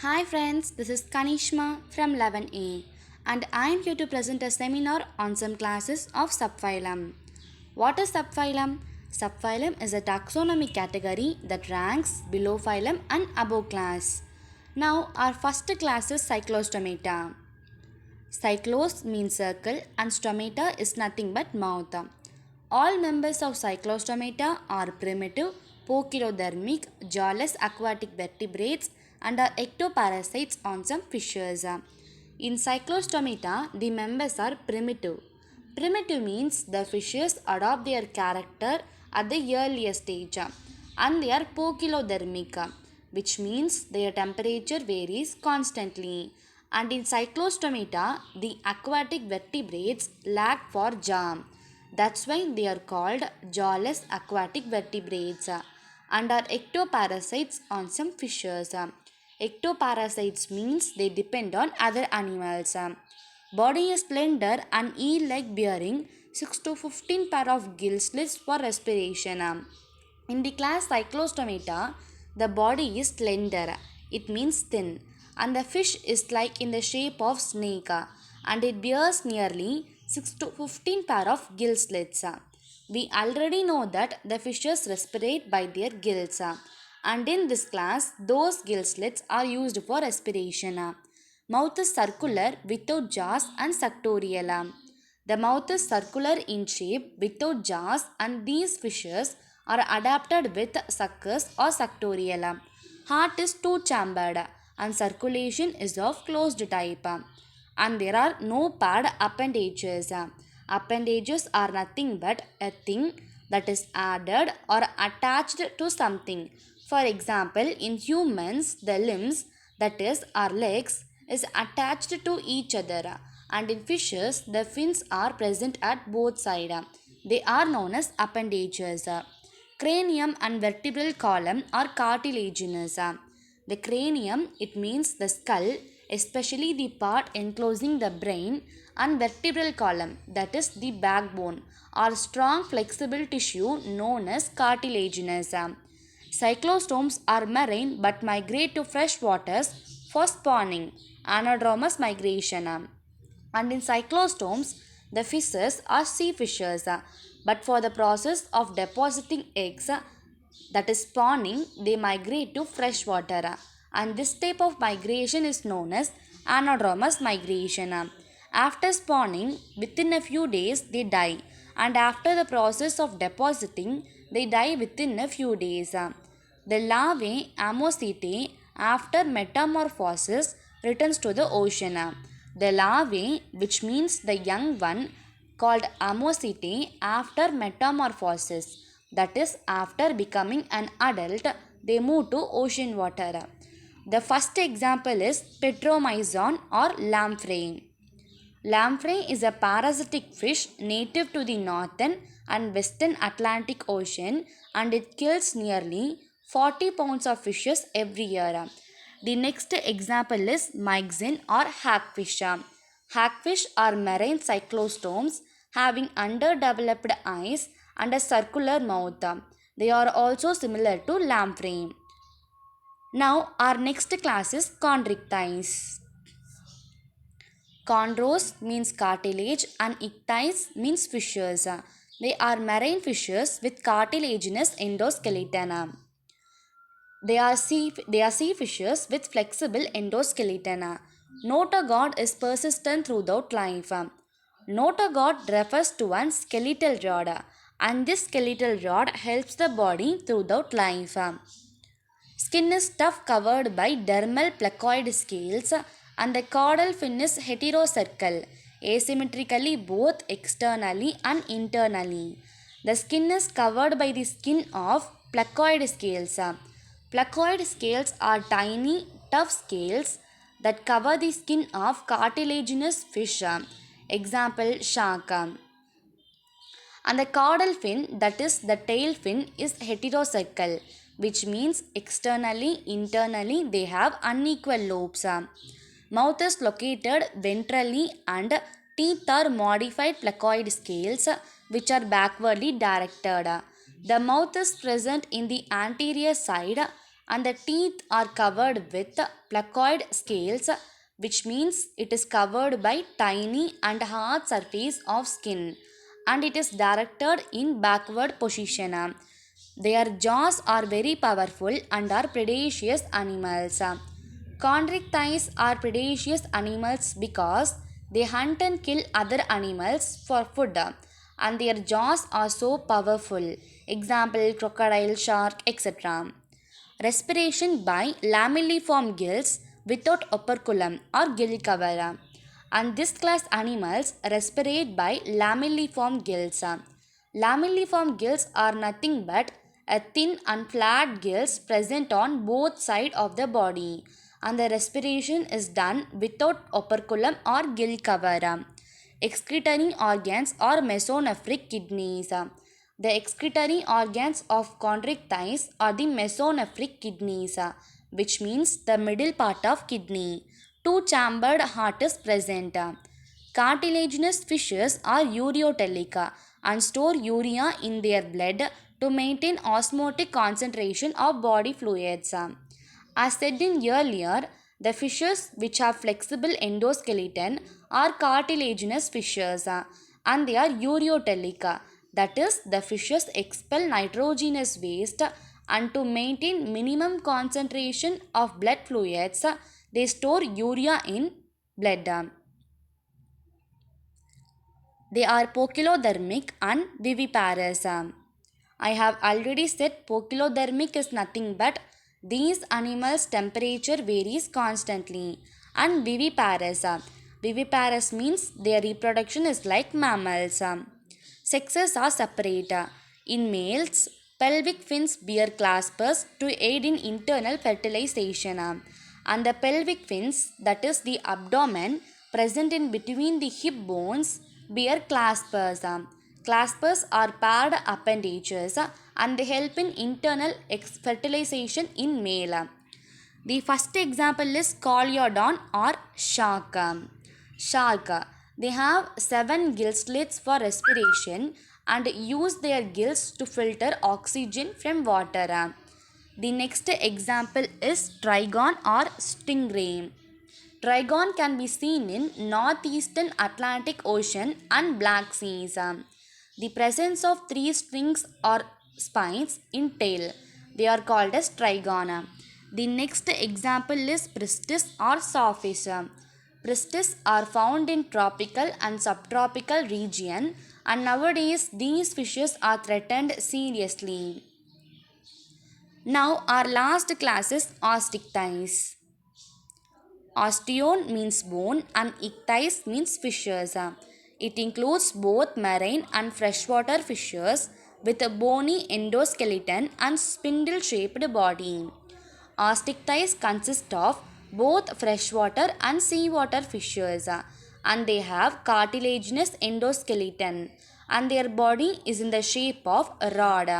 Hi friends, this is Kanishma from 11A and I am here to present a seminar on some classes of subphylum. What is subphylum? Subphylum is a taxonomy category that ranks below phylum and above class. Now our first class is Cyclostomata. Cyclos means circle and stomata is nothing but mouth. All members of Cyclostomata are primitive, poikilodermic, jawless aquatic vertebrates and are ectoparasites on some fishes. In Cyclostomata, the members are primitive. Primitive means the fishes adopt their character at the earliest stage and they are poikilodermic, which means their temperature varies constantly. And in Cyclostomata, the aquatic vertebrates lack for jaw. That's why they are called jawless aquatic vertebrates and are ectoparasites on some fishes. Ectoparasites means they depend on other animals. Body is slender and eel-like bearing 6 to 15 pair of gill slits for respiration. In the class Cyclostomata, the body is slender, it means thin, and the fish is like in the shape of snake and it bears nearly 6 to 15 pair of gill slits. We already know that the fishes respirate by their gills and in this class those gill slits are used for respiration. Mouth is circular without jaws and suctorial. The mouth is circular in shape without jaws and these fishes are adapted with suckers or suctorial. Heart is two-chambered and circulation is of closed type. And there are no paired appendages. Appendages are nothing but a thing that is added or attached to something. For example, in humans, the limbs, that is our legs, is attached to each other and in fishes the fins are present at both sides. They are known as appendages. Cranium and vertebral column are cartilaginous. The cranium, it means the skull, especially the part enclosing the brain, and vertebral column, that is the backbone, are strong flexible tissue known as cartilaginous. Cyclostomes are marine but migrate to fresh waters for spawning, anadromous migration. And in cyclostomes, the fishes are sea fishes, but for the process of depositing eggs, that is spawning, they migrate to fresh water. And this type of migration is known as anadromous migration. After spawning, within a few days, they die. And after the process of depositing, they die within a few days. The larvae, Ammochaetae, after metamorphosis, returns to the ocean. The larvae, which means the young one, called Ammochaetae, after metamorphosis, that is, after becoming an adult, they move to ocean water. The first example is Petromyzon or lamprey. Lamprey is a parasitic fish native to the northern and western Atlantic Ocean and it kills nearly 40 pounds of fishes every year. The next example is myxin or hagfish. Hagfish are marine cyclostomes having underdeveloped eyes and a circular mouth. They are also similar to lamprey. Now our next class is chondrichthyes. Chondros means cartilage and ichthyes means fissures. They are marine fishes with cartilaginous endoskeleton. They are sea fishes with flexible endoskeleton. Notochord is persistent throughout life. Notochord refers to one skeletal rod and this skeletal rod helps the body throughout life. Skin is tough covered by dermal placoid scales and the caudal fin is heterocercal, asymmetrically both externally and internally. The skin is covered by the skin of placoid scales. Placoid scales are tiny, tough scales that cover the skin of cartilaginous fish. Example, shark. And the caudal fin, that is the tail fin, is heterocercal, which means externally, internally they have unequal lobes. Mouth is located ventrally and teeth are modified placoid scales which are backwardly directed. The mouth is present in the anterior side and the teeth are covered with placoid scales, which means it is covered by tiny and hard surface of skin, and it is directed in backward position. Their jaws are very powerful and are predaceous animals. Chondrichthyes are predaceous animals because they hunt and kill other animals for food, and their jaws are so powerful. Example, crocodile, shark, etc. Respiration by lamelliform gills without operculum or gill cover. And this class animals respirate by lamelliform gills. Lamelliform gills are nothing but a thin and flat gills present on both sides of the body, and the respiration is done without operculum or gill cover. Excretory organs or mesonephric kidneys. The excretory organs of chondrichthyes are the mesonephric kidneys, which means the middle part of kidney. Two-chambered heart is present. Cartilaginous fishes are ureotelic and store urea in their blood to maintain osmotic concentration of body fluids. As said in earlier, the fishes which have flexible endoskeleton are cartilaginous fishes, and they are ureotelic. That is, the fishes expel nitrogenous waste, and to maintain minimum concentration of blood fluids, they store urea in blood. They are poikilodermic and viviparous. I have already said poikilodermic is nothing but these animals' temperature varies constantly, and viviparous. Viviparous means their reproduction is like mammals. Sexes are separate. In males, pelvic fins bear claspers to aid in internal fertilization. And the pelvic fins, that is the abdomen present in between the hip bones, bear claspers. Claspers are paired appendages and they help in internal fertilization in male. The first example is Coliodon or shark. Shark. They have 7 gill slits for respiration and use their gills to filter oxygen from water. The next example is Trigon or stingray. Trigon can be seen in northeastern Atlantic Ocean and Black Seas. The presence of 3 strings or spines in tail, they are called as trigona. The next example is Pristis or sawfish. Pristis are found in tropical and subtropical region, and nowadays these fishes are threatened seriously. Now our last class is osteichthyes. Osteon means bone and ichthyes means fishes. It includes both marine and freshwater fishes with a bony endoskeleton and spindle-shaped body. Osteichthyes consist of both freshwater and seawater fishes, and they have cartilaginous endoskeleton, and their body is in the shape of a rod.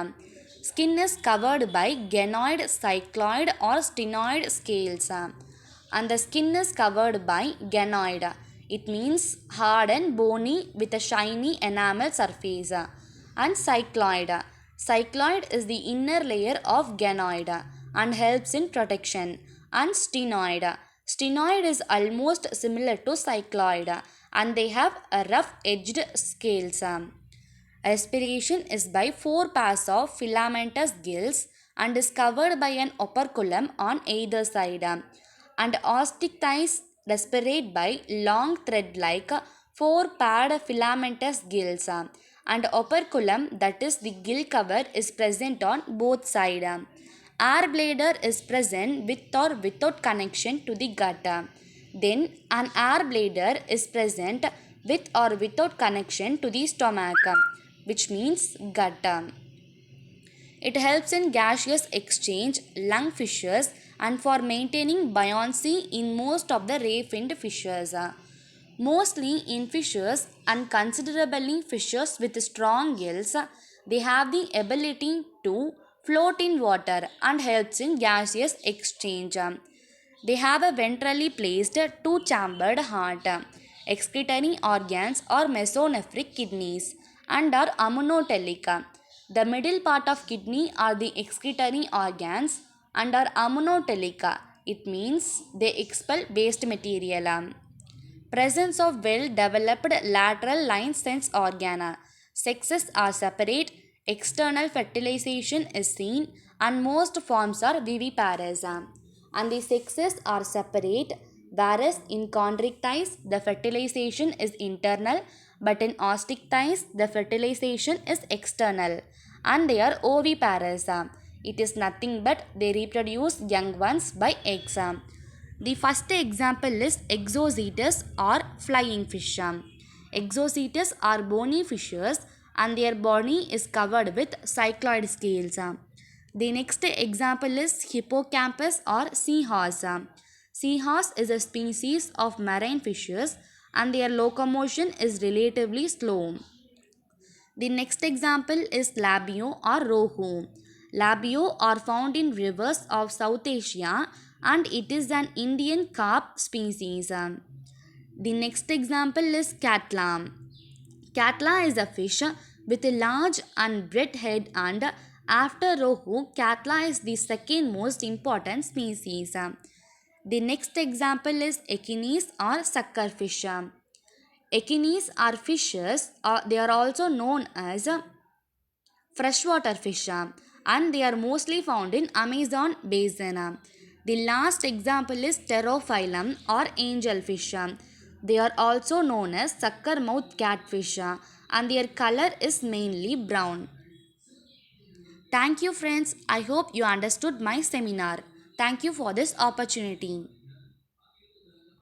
Skin is covered by ganoid, cycloid or stenoid scales, and the skin is covered by ganoid. It means hard and bony with a shiny enamel surface. And cycloid. Cycloid is the inner layer of ganoid and helps in protection. And stenoid. Stenoid is almost similar to cycloid and they have a rough edged scales. Respiration is by 4 pairs of filamentous gills and is covered by an operculum on either side. And osteichthyes respirate by long thread-like 4 paired filamentous gills. And operculum, that is the gill cover, is present on both sides. Air bladder is present with or without connection to the gut. Then an air bladder is present with or without connection to the stomach, which means gut. It helps in gaseous exchange, lung fishes, and for maintaining buoyancy in most of the ray-finned fishes. Mostly in fishes and considerably fishes with strong gills, they have the ability to float in water and helps in gaseous exchange. They have a ventrally placed two-chambered heart, excretory organs or mesonephric kidneys, and are ammonotelic. The middle part of kidney are the excretory organs, and are ammonotelic. It means they expel waste material. Presence of well-developed lateral line sense organa. Sexes are separate, external fertilization is seen, and most forms are viviparous. And the sexes are separate, whereas in chondric ties the fertilization is internal, but in ostick ties the fertilization is external, and they are oviparous. It is nothing but they reproduce young ones by eggs. The first example is Exocetus or flying fish. Exocetus are bony fishes and their body is covered with cycloid scales. The next example is Hippocampus or seahorse. Seahorse is a species of marine fishes and their locomotion is relatively slow. The next example is labio or rohu. Labio are found in rivers of South Asia and it is an Indian carp species. The next example is catla. Catla is a fish with a large and red head, and after rohu, catla is the second most important species. The next example is echines or suckerfish. Echines are fishes, they are also known as freshwater fish, and they are mostly found in Amazon basin. The last example is pterophyllum or angelfish. They are also known as sucker-mouth catfish, and their color is mainly brown. Thank you friends. I hope you understood my seminar. Thank you for this opportunity.